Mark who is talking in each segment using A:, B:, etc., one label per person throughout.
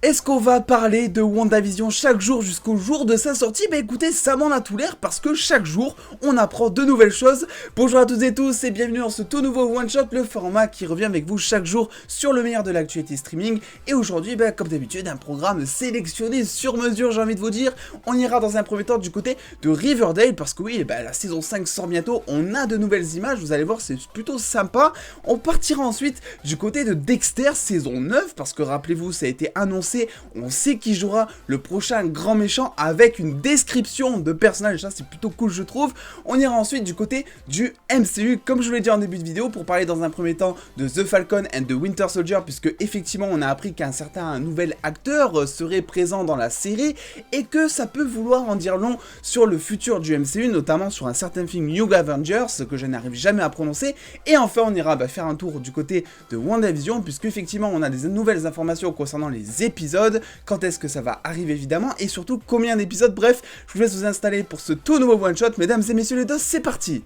A: Est-ce qu'on va parler de WandaVision chaque jour jusqu'au jour de sa sortie? Bah écoutez, ça m'en a tout l'air parce que chaque jour, on apprend de nouvelles choses. Bonjour à toutes et tous et bienvenue dans ce tout nouveau One Shot, le format qui revient avec vous chaque jour sur le meilleur de l'actualité streaming. Et aujourd'hui, bah, comme d'habitude, un programme sélectionné sur mesure, j'ai envie de vous dire. On ira dans un premier temps du côté de Riverdale parce que oui, bah, la saison 5 sort bientôt, on a de nouvelles images, vous allez voir, c'est plutôt sympa. On partira ensuite du côté de Dexter, saison 9, parce que rappelez-vous, ça a été annoncé. On sait qui jouera le prochain grand méchant avec une description de personnage, ça c'est plutôt cool je trouve. On ira ensuite du côté du MCU, comme je vous l'ai dit en début de vidéo, pour parler dans un premier temps de The Falcon and the Winter Soldier, puisque effectivement on a appris qu'un certain nouvel acteur serait présent dans la série, et que ça peut vouloir en dire long sur le futur du MCU, notamment sur un certain film Young Avengers, que je n'arrive jamais à prononcer. Et enfin on ira faire un tour du côté de WandaVision, puisque effectivement on a des nouvelles informations concernant les épisodes, quand est-ce que ça va arriver évidemment, et surtout combien d'épisodes. Bref, je vous laisse vous installer pour ce tout nouveau one shot, mesdames et messieurs les dos, c'est parti.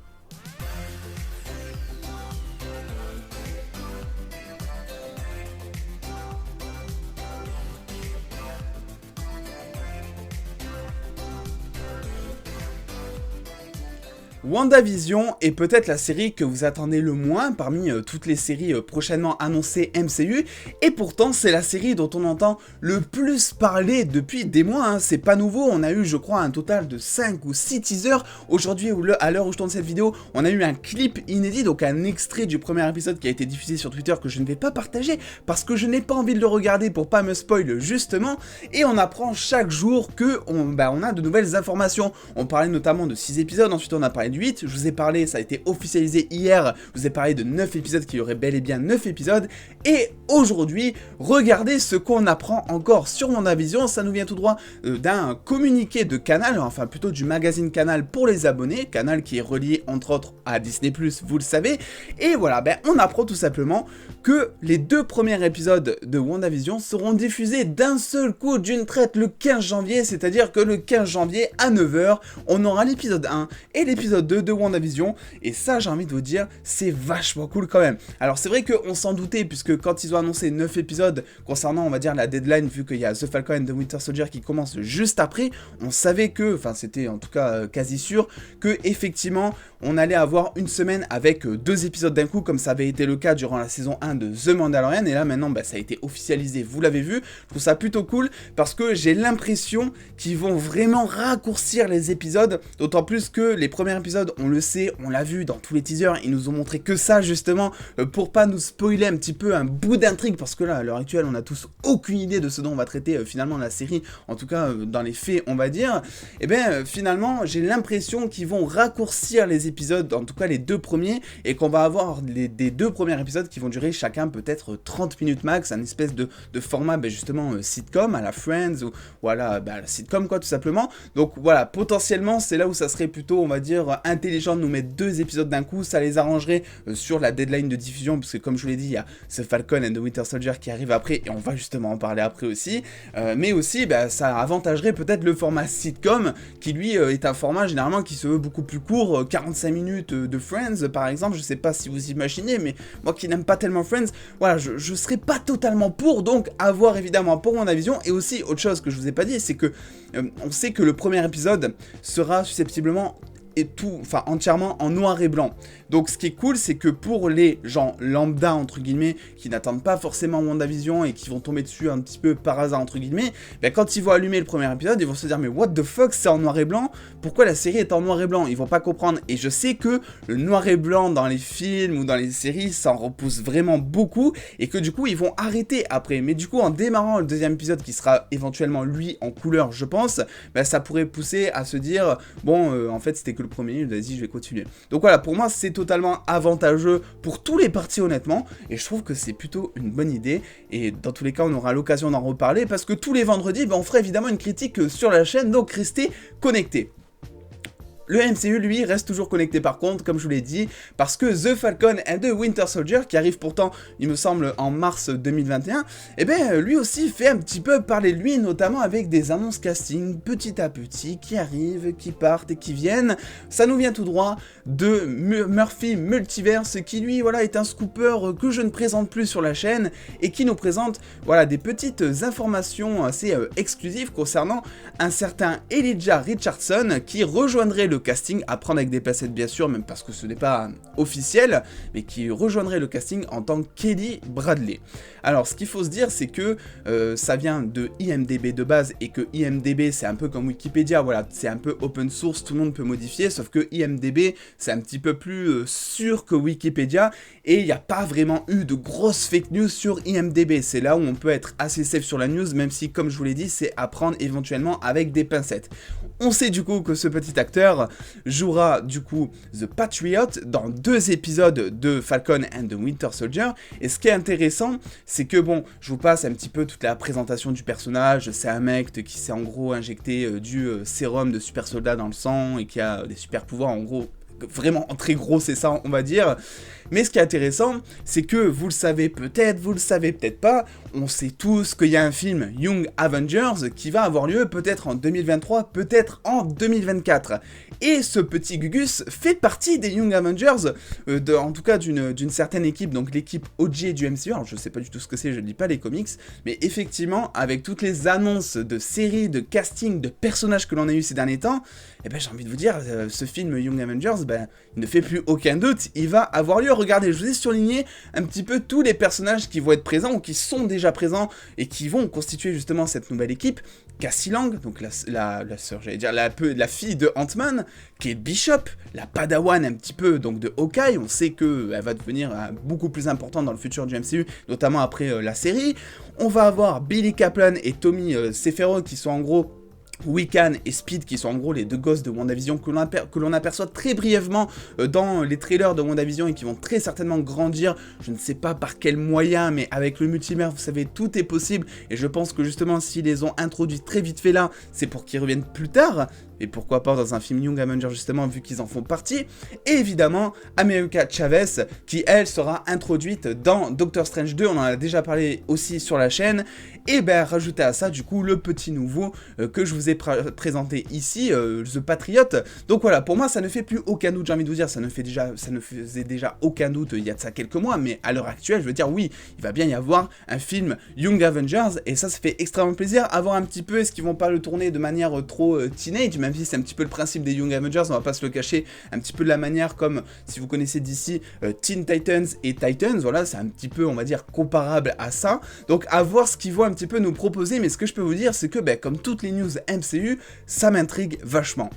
A: WandaVision est peut-être la série que vous attendez le moins parmi toutes les séries prochainement annoncées MCU, et pourtant c'est la série dont on entend le plus parler depuis des mois, hein. C'est pas nouveau, on a eu je crois un total de 5 ou 6 teasers. Aujourd'hui, à l'heure où je tourne cette vidéo, on a eu un clip inédit, donc un extrait du premier épisode qui a été diffusé sur Twitter que je ne vais pas partager parce que je n'ai pas envie de le regarder pour pas me spoil justement, et on apprend chaque jour que on a de nouvelles informations. On parlait notamment de 6 épisodes, ensuite on a parlé de 8, je vous ai parlé, ça a été officialisé hier, je vous ai parlé de 9 épisodes, qu'il y aurait bel et bien 9 épisodes, et aujourd'hui, regardez ce qu'on apprend encore sur WandaVision. Ça nous vient tout droit d'un communiqué de Canal, enfin plutôt du magazine Canal pour les abonnés, Canal qui est relié entre autres à Disney+, vous le savez, et voilà, on apprend tout simplement que les 2 premiers épisodes de WandaVision seront diffusés d'un seul coup, d'une traite, le 15 janvier, c'est-à-dire que le 15 janvier à 9 h, on aura l'épisode 1 et l'épisode 2 de WandaVision, et ça j'ai envie de vous dire, c'est vachement cool quand même. Alors c'est vrai qu'on s'en doutait, puisque quand ils ont annoncé 9 épisodes concernant on va dire la deadline, vu qu'il y a The Falcon and the Winter Soldier qui commence juste après, on savait que, enfin c'était en tout cas quasi sûr, que effectivement on allait avoir une semaine avec 2 épisodes d'un coup, comme ça avait été le cas durant la saison 1 de The Mandalorian, et là maintenant ça a été officialisé, vous l'avez vu. Je trouve ça plutôt cool, parce que j'ai l'impression qu'ils vont vraiment raccourcir les épisodes, d'autant plus que les premiers épisodes, on le sait, on l'a vu dans tous les teasers, ils nous ont montré que ça justement, pour pas nous spoiler un petit peu un bout d'intrigue, parce que là à l'heure actuelle on a tous aucune idée de ce dont on va traiter finalement la série, en tout cas dans les faits on va dire. Et finalement j'ai l'impression qu'ils vont raccourcir les épisodes, en tout cas les 2 premiers, et qu'on va avoir des 2 premiers épisodes qui vont durer chacun peut-être 30 minutes max, un espèce de format justement sitcom à la Friends, ou à la sitcom quoi tout simplement. Donc voilà, potentiellement c'est là où ça serait plutôt on va dire intelligent de nous mettre 2 épisodes d'un coup, ça les arrangerait sur la deadline de diffusion, parce que comme je vous l'ai dit, il y a ce Falcon and the Winter Soldier qui arrive après, et on va justement en parler après aussi, mais aussi ça avantagerait peut-être le format sitcom, qui lui est un format généralement qui se veut beaucoup plus court, 45 minutes de Friends par exemple, je sais pas si vous imaginez, mais moi qui n'aime pas tellement Friends, voilà, je serais pas totalement pour, donc à voir évidemment pour WandaVision. Et aussi autre chose que je vous ai pas dit, c'est que on sait que le premier épisode sera susceptiblement entièrement en noir et blanc. Donc ce qui est cool, c'est que pour les gens lambda entre guillemets, qui n'attendent pas forcément WandaVision et qui vont tomber dessus un petit peu par hasard entre guillemets, quand ils vont allumer le premier épisode, ils vont se dire mais what the fuck, c'est en noir et blanc, pourquoi la série est en noir et blanc? Ils vont pas comprendre. Et je sais que le noir et blanc dans les films ou dans les séries, ça en repousse vraiment beaucoup, et que du coup ils vont arrêter après. Mais du coup en démarrant le 2e épisode, qui sera éventuellement lui en couleur je pense, ça pourrait pousser à se dire bon en fait c'était que le premier, vas-y je vais continuer. Donc voilà, pour moi c'est totalement avantageux pour tous les partis honnêtement, et je trouve que c'est plutôt une bonne idée, et dans tous les cas on aura l'occasion d'en reparler, parce que tous les vendredis on fera évidemment une critique sur la chaîne, donc restez connectés. Le MCU, lui, reste toujours connecté par contre, comme je vous l'ai dit, parce que The Falcon and the Winter Soldier, qui arrive pourtant, il me semble, en mars 2021, eh ben, lui aussi fait un petit peu parler de lui, notamment avec des annonces casting, petit à petit, qui arrivent, qui partent et qui viennent. Ça nous vient tout droit de Murphy Multiverse, qui lui, voilà, est un scooper que je ne présente plus sur la chaîne, et qui nous présente, voilà, des petites informations assez exclusives concernant un certain Elijah Richardson, qui rejoindrait le casting, à prendre avec des pincettes bien sûr, même parce que ce n'est pas officiel, mais qui rejoindrait le casting en tant que Kelly Bradley. Alors ce qu'il faut se dire, c'est que ça vient de IMDb de base, et que IMDb c'est un peu comme Wikipédia, voilà, c'est un peu open source, tout le monde peut modifier, sauf que IMDb c'est un petit peu plus sûr que Wikipédia, et il n'y a pas vraiment eu de grosses fake news sur IMDb, c'est là où on peut être assez safe sur la news, même si comme je vous l'ai dit, c'est à prendre éventuellement avec des pincettes. On sait du coup que ce petit acteur jouera du coup The Patriot dans 2 épisodes de Falcon and the Winter Soldier, et ce qui est intéressant, c'est que bon, je vous passe un petit peu toute la présentation du personnage. C'est un mec qui s'est en gros injecté du sérum de super soldat dans le sang et qui a des super pouvoirs en gros. Vraiment très gros, c'est ça, on va dire. Mais ce qui est intéressant, c'est que vous le savez peut-être, vous le savez peut-être pas, on sait tous qu'il y a un film Young Avengers qui va avoir lieu peut-être en 2023, peut-être en 2024. Et ce petit Gugus fait partie des Young Avengers, en tout cas d'une certaine équipe, donc l'équipe OG du MCU. Alors je sais pas du tout ce que c'est, je ne lis pas les comics, mais effectivement, avec toutes les annonces de séries, de casting, de personnages que l'on a eu ces derniers temps, eh ben j'ai envie de vous dire, ce film Young Avengers, ben, il ne fait plus aucun doute, il va avoir lieu. Regardez, je vous ai surligné un petit peu tous les personnages qui vont être présents, ou qui sont déjà présents, et qui vont constituer justement cette nouvelle équipe. Cassie Lang, donc la sœur, j'allais dire, la fille de Ant-Man, Kate Bishop, la padawan un petit peu donc de Hawkeye, on sait qu'elle va devenir beaucoup plus importante dans le futur du MCU, notamment après la série. On va avoir Billy Kaplan et Tommy Sephiroth qui sont en gros Wiccan et Speed, qui sont en gros les 2 gosses de WandaVision que l'on aperçoit très brièvement dans les trailers de WandaVision, et qui vont très certainement grandir, je ne sais pas par quel moyen, mais avec le multivers, vous savez, tout est possible, et je pense que justement, s'ils les ont introduits très vite fait là, c'est pour qu'ils reviennent plus tard, et pourquoi pas dans un film Young Avengers justement, vu qu'ils en font partie, et évidemment, America Chavez, qui elle sera introduite dans Doctor Strange 2, on en a déjà parlé aussi sur la chaîne, et ben rajouter à ça du coup le petit nouveau que je vous ai présenté ici, The Patriot. Donc voilà, pour moi ça ne fait plus aucun doute, j'ai envie de vous dire, ça ne faisait déjà aucun doute il y a de ça quelques mois, mais à l'heure actuelle, je veux dire, oui, il va bien y avoir un film Young Avengers, et ça fait extrêmement plaisir à voir un petit peu, est-ce qu'ils vont pas le tourner de manière trop teenage, même si c'est un petit peu le principe des Young Avengers, on va pas se le cacher, un petit peu de la manière comme, si vous connaissez d'ici, Teen Titans et Titans, voilà, c'est un petit peu, on va dire, comparable à ça, donc à voir ce qu'ils vont un petit peu nous proposer, mais ce que je peux vous dire, c'est que, ben, comme toutes les news MCU, ça m'intrigue vachement.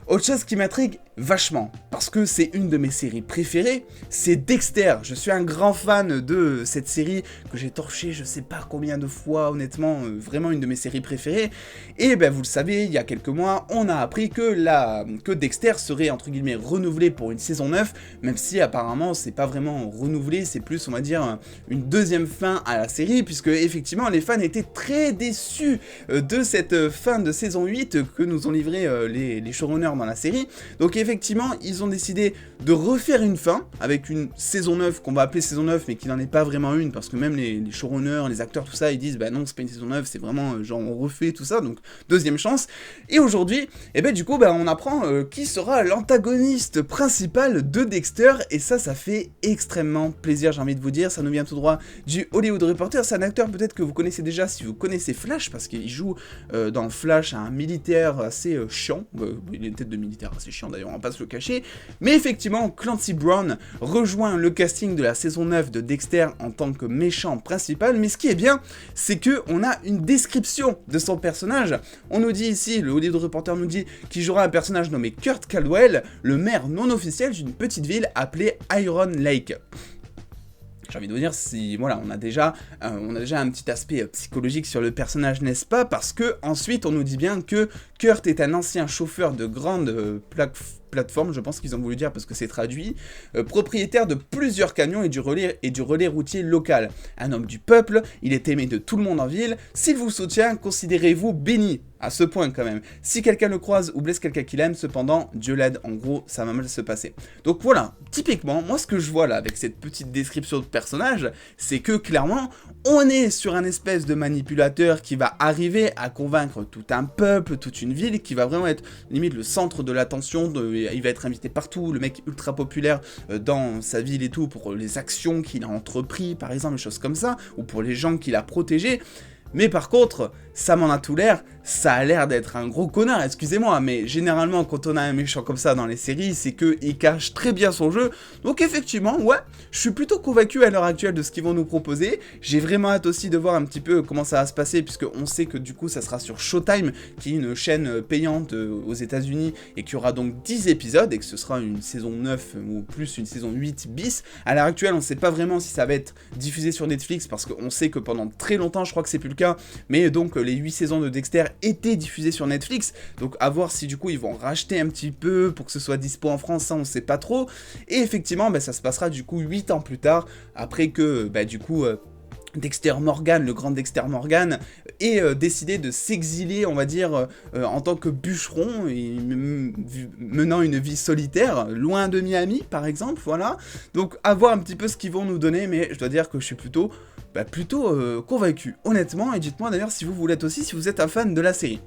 A: Autre chose qui m'intrigue vachement, parce que c'est une de mes séries préférées, c'est Dexter. Je suis un grand fan de cette série que j'ai torché je sais pas combien de fois, honnêtement, vraiment une de mes séries préférées. Et ben vous le savez, il y a quelques mois, on a appris que Dexter serait entre guillemets renouvelé pour une saison 9, même si apparemment c'est pas vraiment renouvelé, c'est plus on va dire une deuxième fin à la série, puisque effectivement les fans étaient très déçus de cette fin de saison 8 que nous ont livré les showrunners dans la série. Donc effectivement, ils ont décidé de refaire une fin avec une saison 9 qu'on va appeler saison 9, mais qui n'en est pas vraiment une, parce que même les showrunners, les acteurs, tout ça, ils disent bah non, c'est pas une saison 9, c'est vraiment genre on refait tout ça, donc deuxième chance. Et aujourd'hui, et ben du coup, bah, on apprend qui sera l'antagoniste principal de Dexter, et ça fait extrêmement plaisir, j'ai envie de vous dire. Ça nous vient tout droit du Hollywood Reporter. C'est un acteur peut-être que vous connaissez déjà si vous connaissez Flash, parce qu'il joue dans Flash un militaire assez chiant, il a une tête de militaire assez chiant d'ailleurs, on va pas se le cacher, mais effectivement Clancy Brown rejoint le casting de la saison 9 de Dexter en tant que méchant principal. Mais ce qui est bien, c'est que on a une description de son personnage. On nous dit ici, le Hollywood Reporter nous dit qu'il jouera un personnage nommé Kurt Caldwell, le maire non officiel d'une petite ville appelée Iron Lake. J'ai envie de vous dire, si voilà, on a déjà un petit aspect psychologique sur le personnage, n'est-ce pas? Parce que ensuite on nous dit bien que Kurt est un ancien chauffeur de grande plateforme, je pense qu'ils ont voulu dire parce que c'est traduit, propriétaire de plusieurs camions et du relais routier local. Un homme du peuple, il est aimé de tout le monde en ville, s'il vous soutient, considérez-vous béni. À ce point quand même. Si quelqu'un le croise ou blesse quelqu'un qu'il aime, cependant, Dieu l'aide, en gros, ça va mal se passer. Donc voilà, typiquement, moi ce que je vois là avec cette petite description de personnage, c'est que clairement, on est sur un espèce de manipulateur qui va arriver à convaincre tout un peuple, toute une ville, qui va vraiment être limite le centre de l'attention, il va être invité partout, le mec ultra populaire dans sa ville et tout, pour les actions qu'il a entrepris, par exemple, des choses comme ça, ou pour les gens qu'il a protégés. Mais par contre, ça m'en a tout l'air, ça a l'air d'être un gros connard, excusez-moi, mais généralement quand on a un méchant comme ça dans les séries, c'est qu'il cache très bien son jeu, donc effectivement, ouais, je suis plutôt convaincu à l'heure actuelle de ce qu'ils vont nous proposer, j'ai vraiment hâte aussi de voir un petit peu comment ça va se passer, puisqu'on sait que du coup ça sera sur Showtime, qui est une chaîne payante aux États-Unis et qui aura donc 10 épisodes, et que ce sera une saison 9 ou plus une saison 8 bis. À l'heure actuelle, on ne sait pas vraiment si ça va être diffusé sur Netflix, parce qu'on sait que pendant très longtemps, je crois que c'est plus le cas, mais donc les 8 saisons de Dexter étaient diffusées sur Netflix, donc à voir si du coup ils vont racheter un petit peu pour que ce soit dispo en France, ça on sait pas trop, et effectivement ça se passera du coup 8 ans plus tard, après que du coup Dexter Morgan, le grand Dexter Morgan, ait décidé de s'exiler, on va dire, en tant que bûcheron, et menant une vie solitaire, loin de Miami, par exemple, voilà. Donc, à voir un petit peu ce qu'ils vont nous donner, mais je dois dire que je suis plutôt convaincu, honnêtement, et dites-moi d'ailleurs si vous l'êtes aussi, si vous êtes un fan de la série.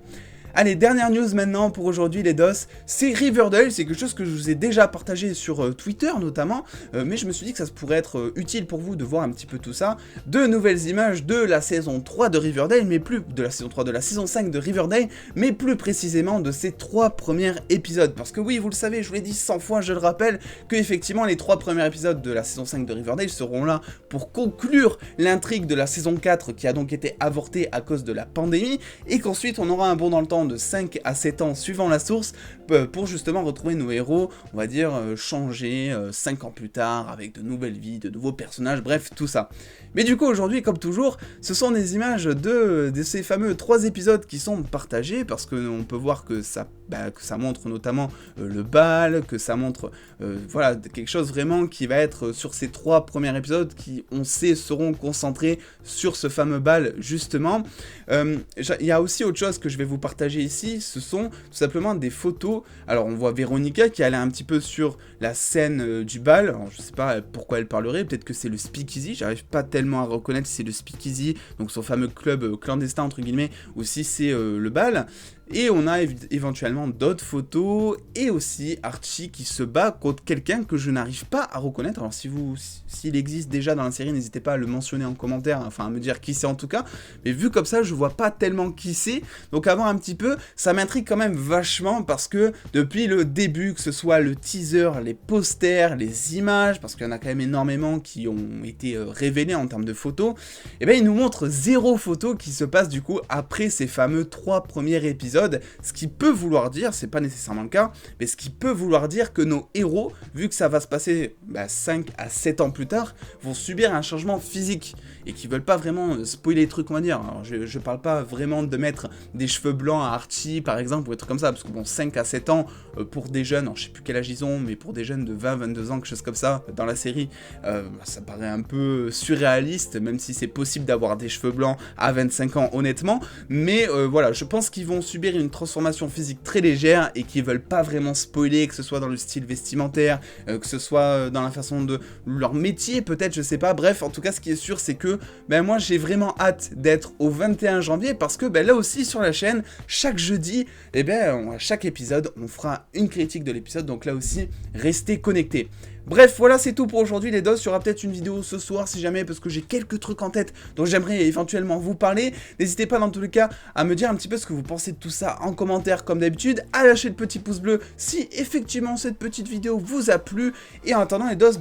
A: Allez, dernière news maintenant pour aujourd'hui les dos, c'est Riverdale, c'est quelque chose que je vous ai déjà partagé sur Twitter notamment, mais je me suis dit que ça pourrait être utile pour vous de voir un petit peu tout ça, de nouvelles images de la saison 3 de Riverdale, mais plus de la saison 3, de la saison 5 de Riverdale, mais plus précisément de ces 3 premiers épisodes, parce que oui, vous le savez, je vous l'ai dit 100 fois, je le rappelle, que effectivement les 3 premiers épisodes de la saison 5 de Riverdale seront là pour conclure l'intrigue de la saison 4 qui a donc été avortée à cause de la pandémie, et qu'ensuite on aura un bond dans le temps de 5 à 7 ans suivant la source pour justement retrouver nos héros, on va dire changer 5 ans plus tard avec de nouvelles vies, de nouveaux personnages, bref tout ça. Mais du coup aujourd'hui comme toujours ce sont des images de ces fameux 3 épisodes qui sont partagés parce qu'on peut voir que ça montre notamment le bal, que ça montre voilà quelque chose vraiment qui va être sur ces 3 premiers épisodes qui on sait seront concentrés sur ce fameux bal justement. Il y a aussi autre chose que je vais vous partager ici, ce sont tout simplement des photos. Alors on voit Véronica qui allait un petit peu sur la scène du bal, alors je sais pas pourquoi elle parlerait, peut-être que c'est le speakeasy, j'arrive pas tellement à reconnaître si c'est le speakeasy, donc son fameux club clandestin entre guillemets, ou si c'est le bal. Et on a éventuellement d'autres photos, et aussi Archie qui se bat contre quelqu'un que je n'arrive pas à reconnaître. Alors s'il existe déjà dans la série, n'hésitez pas à le mentionner en commentaire, enfin à me dire qui c'est en tout cas. Mais vu comme ça, je vois pas tellement qui c'est. Donc à voir un petit peu, ça m'intrigue quand même vachement parce que depuis le début, que ce soit le teaser, les posters, les images, parce qu'il y en a quand même énormément qui ont été révélés en termes de photos, et bien ils nous montrent 0 photo qui se passe du coup après ces fameux 3 premiers épisodes. Ce qui peut vouloir dire, c'est pas nécessairement le cas, mais ce qui peut vouloir dire que nos héros, vu que ça va se passer 5 à 7 ans plus tard, vont subir un changement physique, et qui veulent pas vraiment spoiler les trucs, on va dire. Alors je parle pas vraiment de mettre des cheveux blancs à Archie par exemple, ou des trucs comme ça, parce que bon, 5 à 7 ans, pour des jeunes, alors, je sais plus quel âge ils ont, mais pour des jeunes de 20-22 ans, quelque chose comme ça, dans la série, ça paraît un peu surréaliste, même si c'est possible d'avoir des cheveux blancs à 25 ans honnêtement, mais voilà, je pense qu'ils vont subir une transformation physique très légère et qui veulent pas vraiment spoiler, que ce soit dans le style vestimentaire, que ce soit dans la façon de leur métier peut-être, je sais pas, bref, en tout cas ce qui est sûr c'est que moi j'ai vraiment hâte d'être au 21 janvier parce que là aussi sur la chaîne, chaque jeudi, à chaque épisode, on fera une critique de l'épisode, donc là aussi, restez connectés. Bref, voilà, c'est tout pour aujourd'hui les dos, il y aura peut-être une vidéo ce soir si jamais, parce que j'ai quelques trucs en tête dont j'aimerais éventuellement vous parler. N'hésitez pas dans tous les cas à me dire un petit peu ce que vous pensez de tout ça en commentaire comme d'habitude, à lâcher le petit pouce bleu si effectivement cette petite vidéo vous a plu, et en attendant les dos,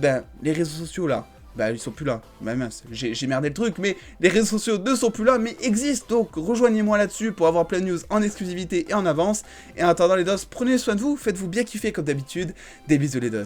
A: les réseaux sociaux là, ils sont plus là, mince, j'ai merdé le truc, mais les réseaux sociaux ne sont plus là, mais existent, donc rejoignez-moi là-dessus pour avoir plein de news en exclusivité et en avance, et en attendant les dos, prenez soin de vous, faites-vous bien kiffer comme d'habitude, des bisous les dos.